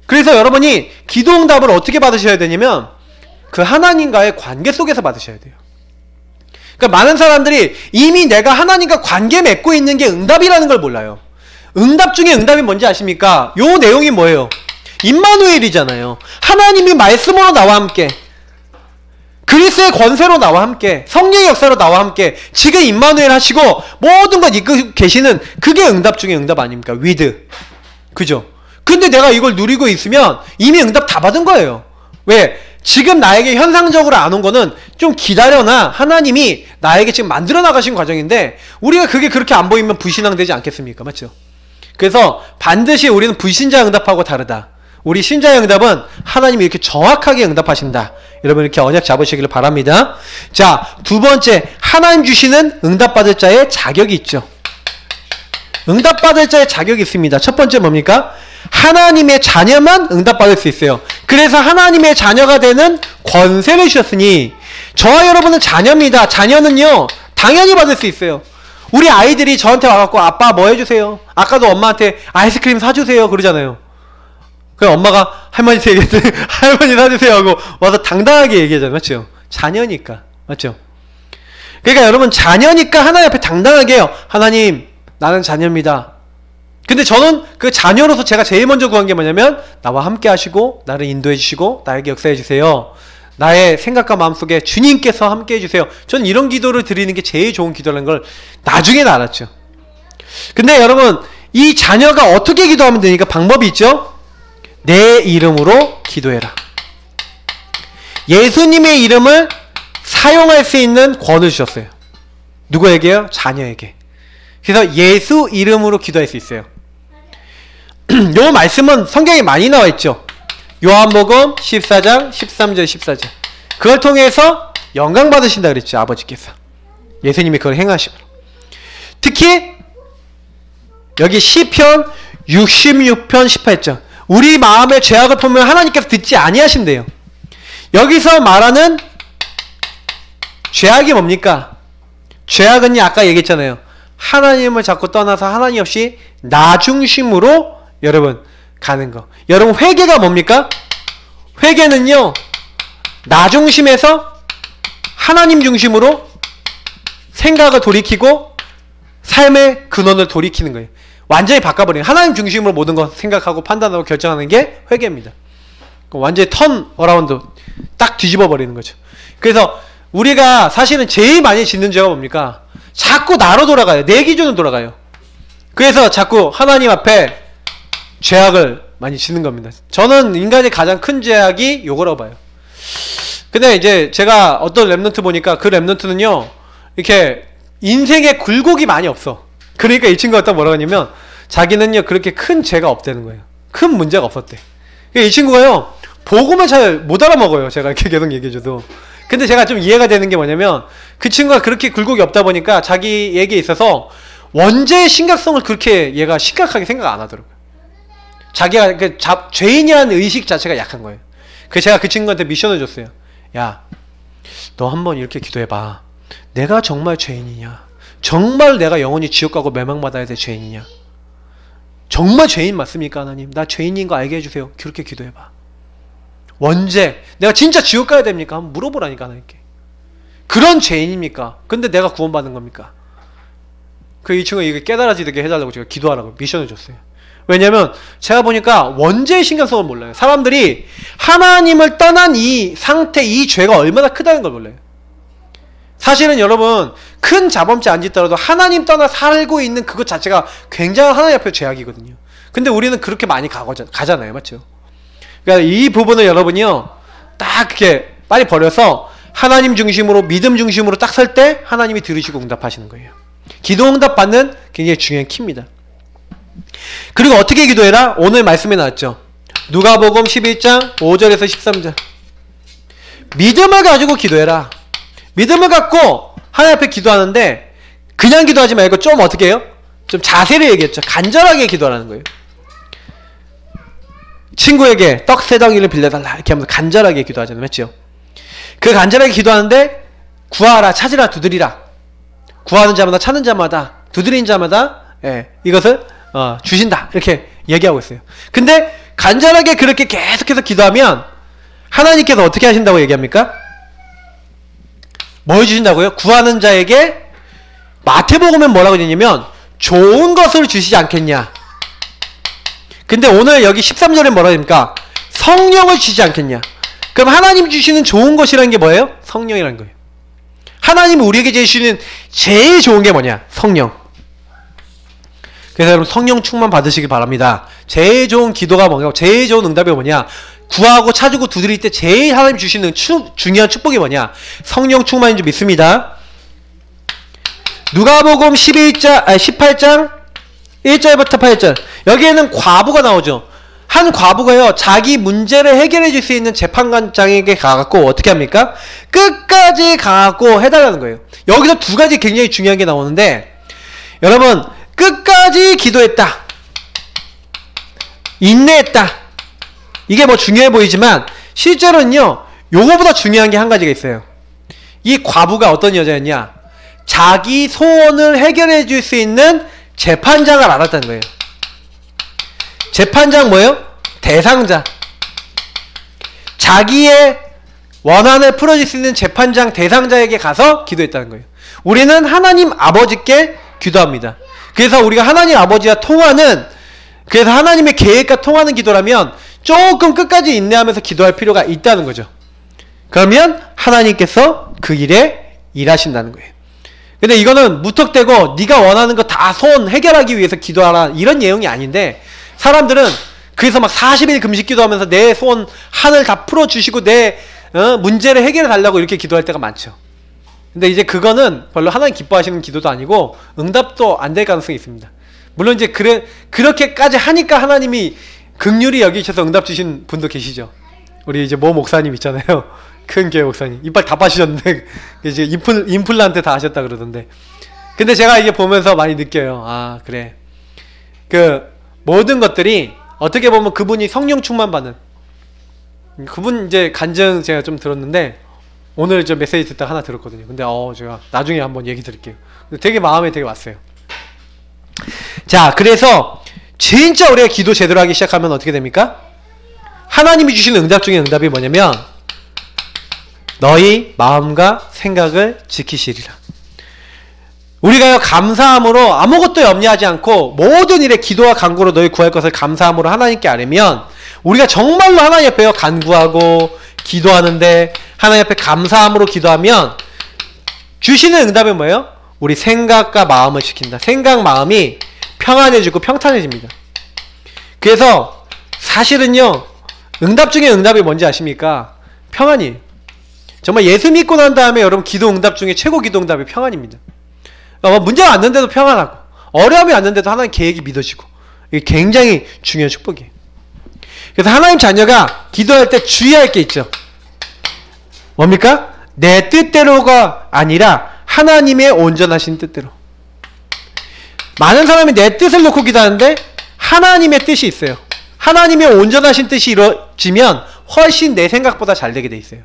그래서 여러분이 기도응답을 어떻게 받으셔야 되냐면 그 하나님과의 관계 속에서 받으셔야 돼요. 그러니까 많은 사람들이 이미 내가 하나님과 관계 맺고 있는 게 응답이라는 걸 몰라요. 응답 중에 응답이 뭔지 아십니까? 요 내용이 뭐예요? 임마누엘이잖아요. 하나님이 말씀으로 나와 함께 그리스의 권세로 나와 함께 성령의 역사로 나와 함께 지금 임마누엘 하시고 모든 것 이끌고 계시는 그게 응답 중에 응답 아닙니까? 위드. 그죠? 근데 내가 이걸 누리고 있으면 이미 응답 다 받은 거예요. 왜? 지금 나에게 현상적으로 안 온 거는 좀 기다려나 하나님이 나에게 지금 만들어 나가신 과정인데 우리가 그게 그렇게 안 보이면 불신앙 되지 않겠습니까? 맞죠? 그래서 반드시 우리는 불신자 응답하고 다르다. 우리 신자의 응답은 하나님이 이렇게 정확하게 응답하신다. 여러분 이렇게 언약 잡으시기를 바랍니다. 자, 두 번째 하나님 주시는 응답받을 자의 자격이 있죠. 응답받을 자의 자격이 있습니다. 첫 번째 뭡니까? 하나님의 자녀만 응답받을 수 있어요. 그래서 하나님의 자녀가 되는 권세를 주셨으니 저와 여러분은 자녀입니다. 자녀는요 당연히 받을 수 있어요. 우리 아이들이 저한테 와갖고 아빠 뭐 해주세요? 아까도 엄마한테 아이스크림 사주세요 그러잖아요. 그럼 엄마가 할머니한테 얘기했더니 할머니 사주세요 하고 와서 당당하게 얘기하잖아요. 맞죠? 자녀니까. 맞죠? 그러니까 여러분 자녀니까 하나님 앞에 당당하게 해요. 하나님 나는 자녀입니다. 근데 저는 그 자녀로서 제가 제일 먼저 구한 게 뭐냐면 나와 함께 하시고 나를 인도해 주시고 나에게 역사해 주세요. 나의 생각과 마음속에 주님께서 함께 해주세요. 저는 이런 기도를 드리는 게 제일 좋은 기도라는 걸 나중에는 알았죠. 근데 여러분, 이 자녀가 어떻게 기도하면 되니까 방법이 있죠. 내 이름으로 기도해라. 예수님의 이름을 사용할 수 있는 권을 주셨어요. 누구에게요? 자녀에게. 그래서 예수 이름으로 기도할 수 있어요. 요 말씀은 성경에 많이 나와 있죠. 요한복음 14장 13절 14절. 그걸 통해서 영광 받으신다 그랬죠. 아버지께서. 예수님이 그걸 행하시므로. 특히 여기 시편 66편 18절. 우리 마음의 죄악을 보면 하나님께서 듣지 아니하신대요. 여기서 말하는 죄악이 뭡니까? 죄악은요, 아까 얘기했잖아요. 하나님을 자꾸 떠나서 하나님 없이 나 중심으로 여러분 가는 거. 여러분, 회개가 뭡니까? 회개는요, 나 중심에서 하나님 중심으로 생각을 돌이키고 삶의 근원을 돌이키는 거예요. 완전히 바꿔버리는 거예요. 하나님 중심으로 모든 거 생각하고 판단하고 결정하는 게 회개입니다. 완전히 턴 어라운드 딱 뒤집어 버리는 거죠. 그래서 우리가 사실은 제일 많이 짓는 죄가 뭡니까? 자꾸 나로 돌아가요. 내 기준으로 돌아가요. 그래서 자꾸 하나님 앞에 죄악을 많이 짓는 겁니다. 저는 인간의 가장 큰 죄악이 요거라고 봐요. 근데 이제 제가 어떤 랩런트 보니까 그 랩런트는요, 이렇게 인생에 굴곡이 많이 없어. 그러니까 이 친구가 딱 뭐라고 하냐면, 자기는요 그렇게 큰 죄가 없다는 거예요. 큰 문제가 없었대. 이 친구가요 복음을 잘 못 알아먹어요. 제가 이렇게 계속 얘기해줘도. 근데 제가 좀 이해가 되는 게 뭐냐면, 그 친구가 그렇게 굴곡이 없다 보니까 자기에게 있어서 원죄의 심각성을 그렇게 얘가 심각하게 생각 안 하더라고요. 자기가 죄인이라는 의식 자체가 약한 거예요. 그래서 제가 그 친구한테 미션을 줬어요. 야, 너 한번 이렇게 기도해봐. 내가 정말 죄인이냐? 정말 내가 영원히 지옥 가고 멸망받아야 될 죄인이냐? 정말 죄인 맞습니까, 하나님? 나 죄인인 거 알게 해주세요. 그렇게 기도해봐. 원죄, 내가 진짜 지옥 가야 됩니까? 한번 물어보라니까, 하나님께. 그런 죄인입니까? 근데 내가 구원받는 겁니까? 이 친구가 이거 깨달아지게 해달라고 제가 기도하라고 미션을 줬어요. 왜냐면 제가 보니까 원죄의 심각성을 몰라요. 사람들이 하나님을 떠난 이 상태, 이 죄가 얼마나 크다는 걸 몰라요. 사실은 여러분, 큰 자범죄 안 짓더라도 하나님 떠나 살고 있는 그것 자체가 굉장한 하나님 앞에 죄악이거든요. 근데 우리는 그렇게 많이 가잖아요. 맞죠? 그러니까 이 부분을 여러분이요, 딱 이렇게 빨리 버려서 하나님 중심으로, 믿음 중심으로 딱 설 때 하나님이 들으시고 응답하시는 거예요. 기도 응답 받는 굉장히 중요한 키입니다. 그리고 어떻게 기도해라? 오늘 말씀에 나왔죠. 누가복음 11장 5절에서 13절. 믿음을 가지고 기도해라. 믿음을 갖고 하나님 앞에 기도하는데 그냥 기도하지 말고 좀 어떻게 해요? 좀 자세를 얘기했죠. 간절하게 기도하라는 거예요. 친구에게 떡 3덩이를 빌려달라 이렇게 하면서 간절하게 기도하잖아요. 맞죠? 그 간절하게 기도하는데 구하라, 찾으라, 두드리라. 구하는 자마다, 찾는 자마다, 두드리는 자마다 이것을 주신다 이렇게 얘기하고 있어요. 근데 간절하게 그렇게 계속해서 기도하면 하나님께서 어떻게 하신다고 얘기합니까? 뭘 주신다고요? 구하는 자에게 마태복음은 뭐라고 되냐면 좋은 것을 주시지 않겠냐. 근데 오늘 여기 13절에 뭐라고 됩니까? 성령을 주시지 않겠냐. 그럼 하나님 주시는 좋은 것이라는 게 뭐예요? 성령이라는 거예요. 하나님이 우리에게 주시는 제일 좋은 게 뭐냐? 성령. 그래서 여러분 성령 충만 받으시길 바랍니다. 제일 좋은 기도가 뭐냐? 제일 좋은 응답이 뭐냐? 구하고 찾고 두드릴 때 제일 하나님 주시는 중요한 축복이 뭐냐? 성령 충만인 줄 믿습니다. 누가복음 18장 1절부터 8절. 여기에는 과부가 나오죠. 한 과부가요, 자기 문제를 해결해 줄 수 있는 재판관장에게 가갖고 어떻게 합니까? 끝까지 가갖고 해달라는 거예요. 여기서 두 가지 굉장히 중요한 게 나오는데, 여러분 끝까지 기도했다, 인내했다, 이게 뭐 중요해 보이지만 실제로는요 요거보다 중요한 게 한 가지가 있어요. 이 과부가 어떤 여자였냐? 자기 소원을 해결해 줄 수 있는 재판장을 알았다는 거예요. 재판장 뭐예요? 대상자. 자기의 원한을 풀어줄 수 있는 재판장 대상자에게 가서 기도했다는 거예요. 우리는 하나님 아버지께 기도합니다. 그래서 우리가 하나님 아버지와 통하는, 그래서 하나님의 계획과 통하는 기도라면 조금 끝까지 인내하면서 기도할 필요가 있다는 거죠. 그러면 하나님께서 그 일에 일하신다는 거예요. 근데 이거는 무턱대고 네가 원하는 거 다 소원 해결하기 위해서 기도하라 이런 내용이 아닌데, 사람들은 그래서 막 40일 금식 기도하면서 내 소원 하늘 다 풀어주시고 내 문제를 해결해 달라고 이렇게 기도할 때가 많죠. 근데 이제 그거는 별로 하나님 기뻐하시는 기도도 아니고 응답도 안 될 가능성이 있습니다. 물론 이제 그렇게까지 하니까 하나님이 긍휼히 여기셔서 응답 주신 분도 계시죠. 우리 이제 모 목사님 있잖아요. 큰 교회 목사님. 이빨 다 빠지셨는데 이제 임플란트 다 하셨다 그러던데. 근데 제가 이게 보면서 많이 느껴요. 아, 그래. 그 모든 것들이 어떻게 보면 그분이 성령 충만 받는, 그분 이제 간증 제가 좀 들었는데 오늘 저 메시지 듣다가 하나 들었거든요. 근데 제가 나중에 한번 얘기 드릴게요. 되게 마음에 되게 왔어요. 자, 그래서 진짜 우리가 기도 제대로 하기 시작하면 어떻게 됩니까? 하나님이 주시는 응답 중에 응답이 뭐냐면 너희 마음과 생각을 지키시리라. 우리가 감사함으로 아무것도 염려하지 않고 모든 일에 기도와 간구로 너희 구할 것을 감사함으로 하나님께 아뢰면, 우리가 정말로 하나님 앞에 간구하고 기도하는데 하나님 앞에 감사함으로 기도하면 주시는 응답이 뭐예요? 우리 생각과 마음을 지킨다. 생각, 마음이 평안해지고 평탄해집니다. 그래서 사실은요, 응답 중에 응답이 뭔지 아십니까? 평안이에요. 정말 예수 믿고 난 다음에 여러분 기도 응답 중에 최고 기도 응답이 평안입니다. 문제가 왔는데도 평안하고, 어려움이 왔는데도 하나님 계획이 믿어지고, 이게 굉장히 중요한 축복이에요. 그래서 하나님 자녀가 기도할 때 주의할 게 있죠. 뭡니까? 내 뜻대로가 아니라 하나님의 온전하신 뜻대로. 많은 사람이 내 뜻을 놓고 기도하는데 하나님의 뜻이 있어요. 하나님의 온전하신 뜻이 이루어지면 훨씬 내 생각보다 잘 되게 돼 있어요.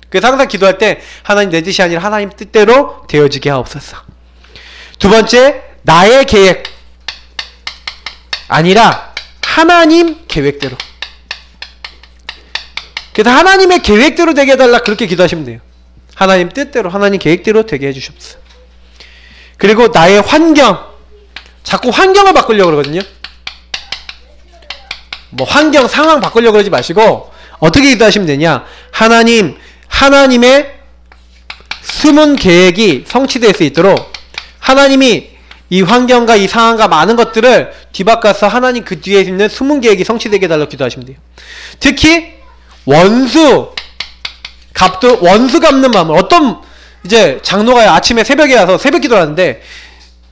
그래서 항상 기도할 때 하나님 내 뜻이 아니라 하나님 뜻대로 되어지게 하옵소서. 두 번째, 나의 계획 아니라 하나님 계획대로. 그래서 하나님의 계획대로 되게 해달라, 그렇게 기도하시면 돼요. 하나님 뜻대로, 하나님 계획대로 되게 해주십시오. 그리고 나의 환경, 자꾸 환경을 바꾸려고 그러거든요. 뭐 환경, 상황 바꾸려고 그러지 마시고 어떻게 기도하시면 되냐? 하나님의 숨은 계획이 성취될 수 있도록 하나님이 이 환경과 이 상황과 많은 것들을 뒤바꿔서 하나님 그 뒤에 있는 숨은 계획이 성취되게 해달라고 기도하시면 돼요. 특히 원수 갚는 마음을, 어떤 이제 장로가 아침에 새벽에 와서 새벽 기도를 하는데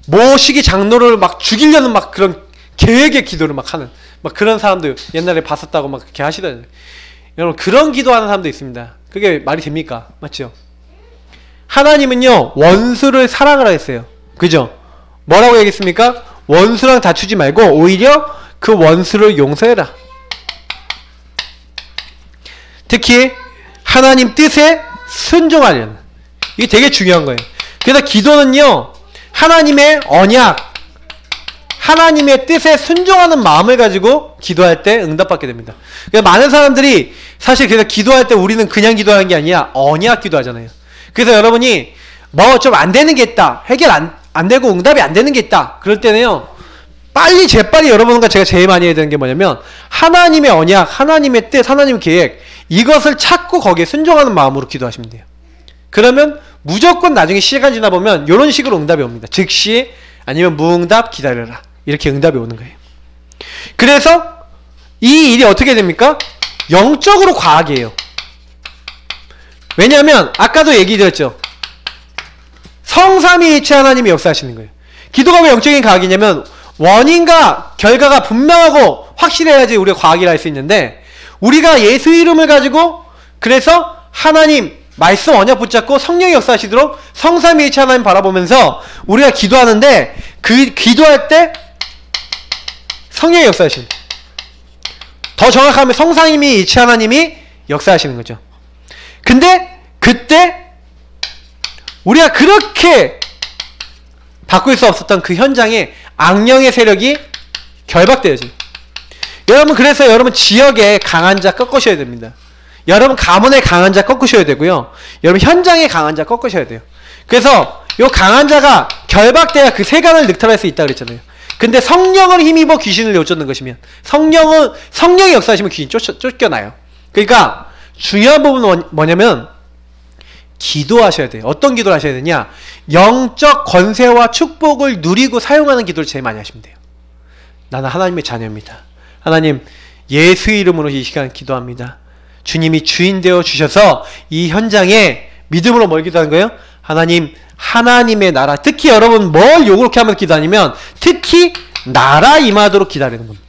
모시기 장로를 막 죽이려는 막 그런 계획의 기도를 막 하는 막 그런 사람도 옛날에 봤었다고 막 그렇게 하시더라고요. 여러분, 그런 기도하는 사람도 있습니다. 그게 말이 됩니까? 맞죠? 하나님은요, 원수를 사랑하라 했어요. 그죠? 뭐라고 얘기했습니까? 원수랑 다투지 말고 오히려 그 원수를 용서해라. 특히 하나님 뜻에 순종하려는, 이게 되게 중요한 거예요. 그래서 기도는요, 하나님의 언약, 하나님의 뜻에 순종하는 마음을 가지고 기도할 때 응답받게 됩니다. 그러니까 많은 사람들이 사실 그래서 기도할 때 우리는 그냥 기도하는 게 아니라 언약 기도하잖아요. 그래서 여러분이 뭐 좀 안 되는 게 있다, 해결 안 되고 응답이 안 되는 게 있다, 그럴 때는요, 재빨리 여러분과 제가 제일 많이 해야 되는 게 뭐냐면 하나님의 언약, 하나님의 뜻, 하나님의 계획, 이것을 찾고 거기에 순종하는 마음으로 기도하시면 돼요. 그러면 무조건 나중에 시간 지나 보면 이런 식으로 응답이 옵니다. 즉시, 아니면 무응답, 기다려라, 이렇게 응답이 오는 거예요. 그래서 이 일이 어떻게 됩니까? 영적으로 과학이에요. 왜냐하면 아까도 얘기 드렸죠. 성삼위일체 하나님이 역사하시는 거예요. 기도가 왜 영적인 과학이냐면 원인과 결과가 분명하고 확실해야지 우리가 과학이라 할 수 있는데, 우리가 예수 이름을 가지고 그래서 하나님 말씀 언약 붙잡고 성령이 역사하시도록 성삼위일체 하나님 바라보면서 우리가 기도하는데, 그 기도할 때 성령이 역사하십니다. 더 정확하면 성삼위일체 하나님이 역사하시는 거죠. 근데 그때 우리가 그렇게 바꿀 수 없었던 그 현장에 악령의 세력이 결박되어져요. 여러분, 그래서 여러분 지역에 강한 자 꺾으셔야 됩니다. 여러분 가문의 강한 자 꺾으셔야 되고요. 여러분 현장의 강한 자 꺾으셔야 돼요. 그래서 요 강한 자가 결박돼야 그 세간을 늑탈할 수 있다 그랬잖아요. 근데 성령을 힘입어 귀신을 내쫓는 것이면, 성령이 역사하시면 귀신 쫓겨나요. 그러니까 중요한 부분은 뭐냐면 기도하셔야 돼요. 어떤 기도를 하셔야 되냐? 영적 권세와 축복을 누리고 사용하는 기도를 제일 많이 하시면 돼요. 나는 하나님의 자녀입니다. 하나님, 예수 이름으로 이 시간 기도합니다. 주님이 주인 되어 주셔서 이 현장에 믿음으로 뭘 기도하는 거예요? 하나님, 하나님의 나라, 특히 여러분 뭘 요렇게 하면서 기도하냐면 특히 나라 임하도록 기다리는 겁니다.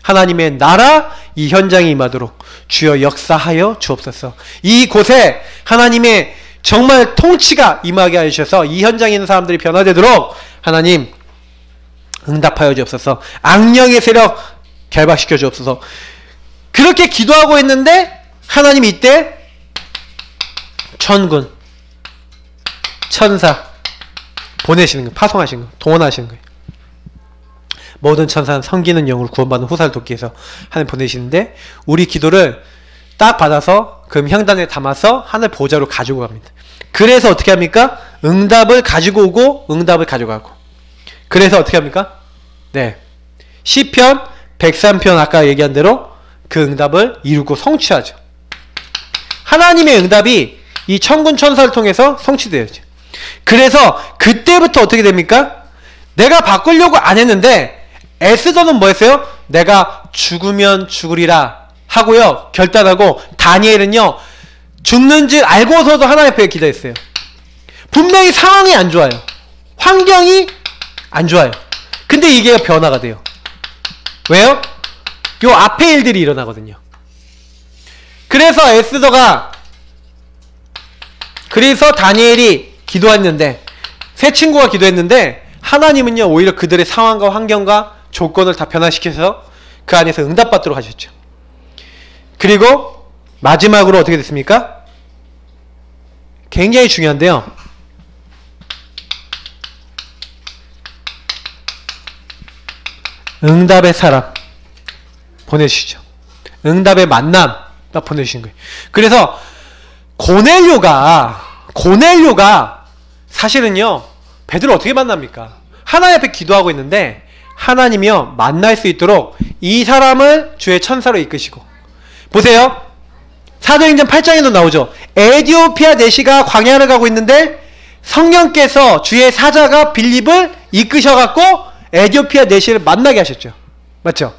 하나님의 나라 이 현장에 임하도록 주여 역사하여 주옵소서. 이곳에 하나님의 정말 통치가 임하게 하셔서 이 현장에 있는 사람들이 변화되도록 하나님 응답하여 주옵소서. 악령의 세력 결박시켜 주옵소서. 그렇게 기도하고 있는데 하나님 이때 천군, 천사 보내시는 거예요. 파송하시는 거예요. 동원하시는 거예요. 모든 천사는 섬기는 영으로 구원받는 후사를 돕기 위해서 하나님 보내시는데 우리 기도를 딱 받아서 금 향단에 담아서 하늘 보좌로 가지고 갑니다. 그래서 어떻게 합니까? 응답을 가지고 오고 응답을 가져가고. 그래서 어떻게 합니까? 네, 시편 103편 아까 얘기한 대로 그 응답을 이루고 성취하죠. 하나님의 응답이 이 천군 천사를 통해서 성취되어야죠. 그래서 그때부터 어떻게 됩니까? 내가 바꾸려고 안 했는데 에스더는 뭐 했어요? 내가 죽으면 죽으리라 하고요 결단하고, 다니엘은요 죽는 줄 알고서도 하나님 앞에 기도했어요. 분명히 상황이 안 좋아요. 환경이 안 좋아요. 근데 이게 변화가 돼요. 왜요? 요 앞에 일들이 일어나거든요. 그래서 다니엘이 기도했는데, 세 친구가 기도했는데 하나님은요 오히려 그들의 상황과 환경과 조건을 다 변화시켜서 그 안에서 응답받도록 하셨죠. 그리고 마지막으로 어떻게 됐습니까? 굉장히 중요한데요, 응답의 사람 보내주시죠. 응답의 만남 딱 보내주신 거예요. 그래서 고넬료가 사실은요 베드로 어떻게 만납니까? 하나님 앞에 기도하고 있는데 하나님이요 만날 수 있도록 이 사람을 주의 천사로 이끄시고, 보세요, 사도행전 8장에도 나오죠. 에디오피아 내시가 광야를 가고 있는데 성령께서 주의 사자가 빌립을 이끄셔갖고 에디오피아 내시를 만나게 하셨죠. 맞죠?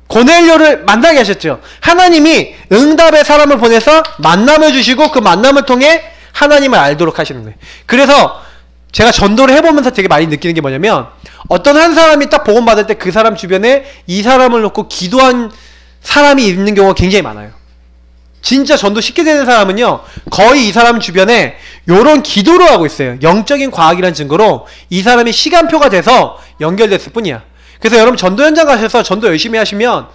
고넬료를 만나게 하셨죠. 하나님이 응답의 사람을 보내서 만남을 주시고 그 만남을 통해 하나님을 알도록 하시는 거예요. 그래서 제가 전도를 해보면서 되게 많이 느끼는 게 뭐냐면, 어떤 한 사람이 딱 복음받을 때 그 사람 주변에 이 사람을 놓고 기도한 사람이 있는 경우가 굉장히 많아요. 진짜 전도 쉽게 되는 사람은요 거의 이 사람 주변에 요런 기도를 하고 있어요. 영적인 과학이라는 증거로 이 사람이 시간표가 돼서 연결됐을 뿐이야. 그래서 여러분 전도 현장 가셔서 전도 열심히 하시면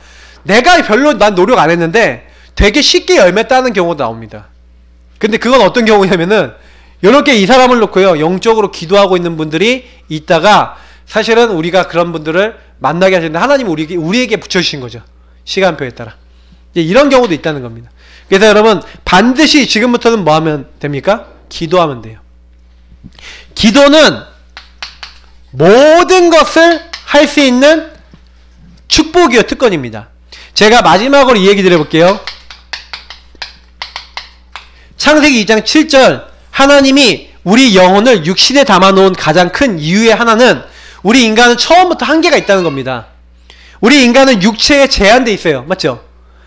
내가 별로 난 노력 안 했는데 되게 쉽게 열매 따는 경우도 나옵니다. 근데 그건 어떤 경우냐면은 이렇게 이 사람을 놓고요 영적으로 기도하고 있는 분들이 있다가 사실은 우리가 그런 분들을 만나게 하시는데 하나님이 우리에게 붙여주신 거죠. 시간표에 따라. 이런 경우도 있다는 겁니다. 그래서 여러분 반드시 지금부터는 뭐 하면 됩니까? 기도하면 돼요. 기도는 모든 것을 할 수 있는 축복이요 특권입니다. 제가 마지막으로 이 얘기 드려볼게요. 창세기 2장 7절, 하나님이 우리 영혼을 육신에 담아놓은 가장 큰 이유의 하나는 우리 인간은 처음부터 한계가 있다는 겁니다. 우리 인간은 육체에 제한돼 있어요. 맞죠?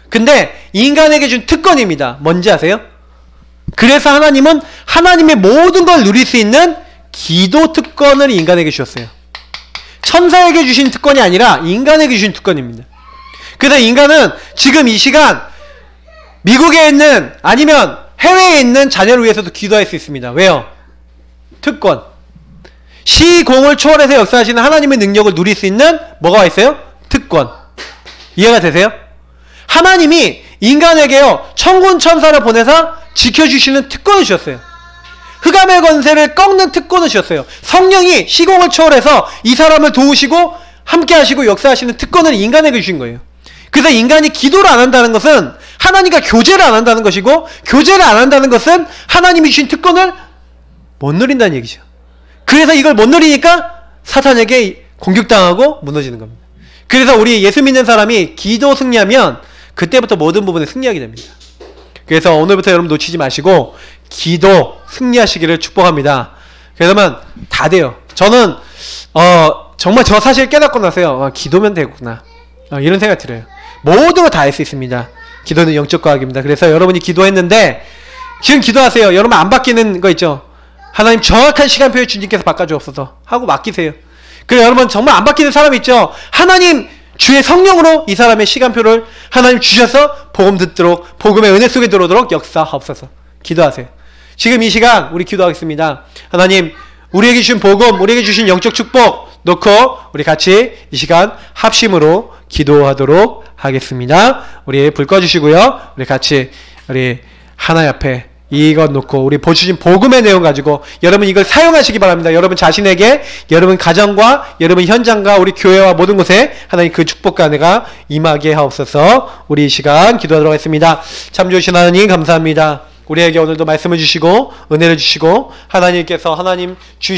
근데 인간에게 준 특권입니다. 뭔지 아세요? 그래서 하나님은 하나님의 모든 걸 누릴 수 있는 기도 특권을 인간에게 주셨어요. 천사에게 주신 특권이 아니라 인간에게 주신 특권입니다. 그래서 인간은 지금 이 시간 미국에 있는 아니면 해외에 있는 자녀를 위해서도 기도할 수 있습니다. 왜요? 특권. 시공을 초월해서 역사하시는 하나님의 능력을 누릴 수 있는 뭐가 있어요? 특권. 이해가 되세요? 하나님이 인간에게요 천군 천사를 보내서 지켜주시는 특권을 주셨어요. 흑암의 권세를 꺾는 특권을 주셨어요. 성령이 시공을 초월해서 이 사람을 도우시고 함께 하시고 역사하시는 특권을 인간에게 주신 거예요. 그래서 인간이 기도를 안 한다는 것은 하나님과 교제를 안 한다는 것이고, 교제를 안 한다는 것은 하나님이 주신 특권을 못 누린다는 얘기죠. 그래서 이걸 못 누리니까 사탄에게 공격당하고 무너지는 겁니다. 그래서 우리 예수 믿는 사람이 기도 승리하면 그때부터 모든 부분에 승리하게 됩니다. 그래서 오늘부터 여러분 놓치지 마시고 기도 승리하시기를 축복합니다. 그러면 다 돼요. 저는 정말 저 사실 깨닫고 나서요. 기도면 되구나. 이런 생각 들어요. 모든 거 다 할 수 있습니다. 기도는 영적 과학입니다. 그래서 여러분이 기도했는데 지금 기도하세요. 여러분 안 바뀌는 거 있죠. 하나님 정확한 시간표를 주님께서 바꿔주옵소서 하고 맡기세요. 그리고 여러분 정말 안 바뀌는 사람 있죠. 하나님 주의 성령으로 이 사람의 시간표를 하나님 주셔서 복음 듣도록 복음의 은혜 속에 들어오도록 역사하옵소서. 기도하세요. 지금 이 시간 우리 기도하겠습니다. 하나님 우리에게 주신 복음, 우리에게 주신 영적 축복 놓고 우리 같이 이 시간 합심으로 기도하도록 하겠습니다. 우리 불 꺼주시고요. 우리 같이 우리 하나님 앞에 이것 놓고 우리 보여주신 복음의 내용 가지고 여러분 이걸 사용하시기 바랍니다. 여러분 자신에게, 여러분 가정과, 여러분 현장과 우리 교회와 모든 곳에 하나님 그 축복과 은혜가 임하게 하옵소서. 우리 이 시간 기도하도록 하겠습니다. 참 좋으신 하나님 감사합니다. 우리에게 오늘도 말씀을 주시고 은혜를 주시고 하나님께서 하나님 주신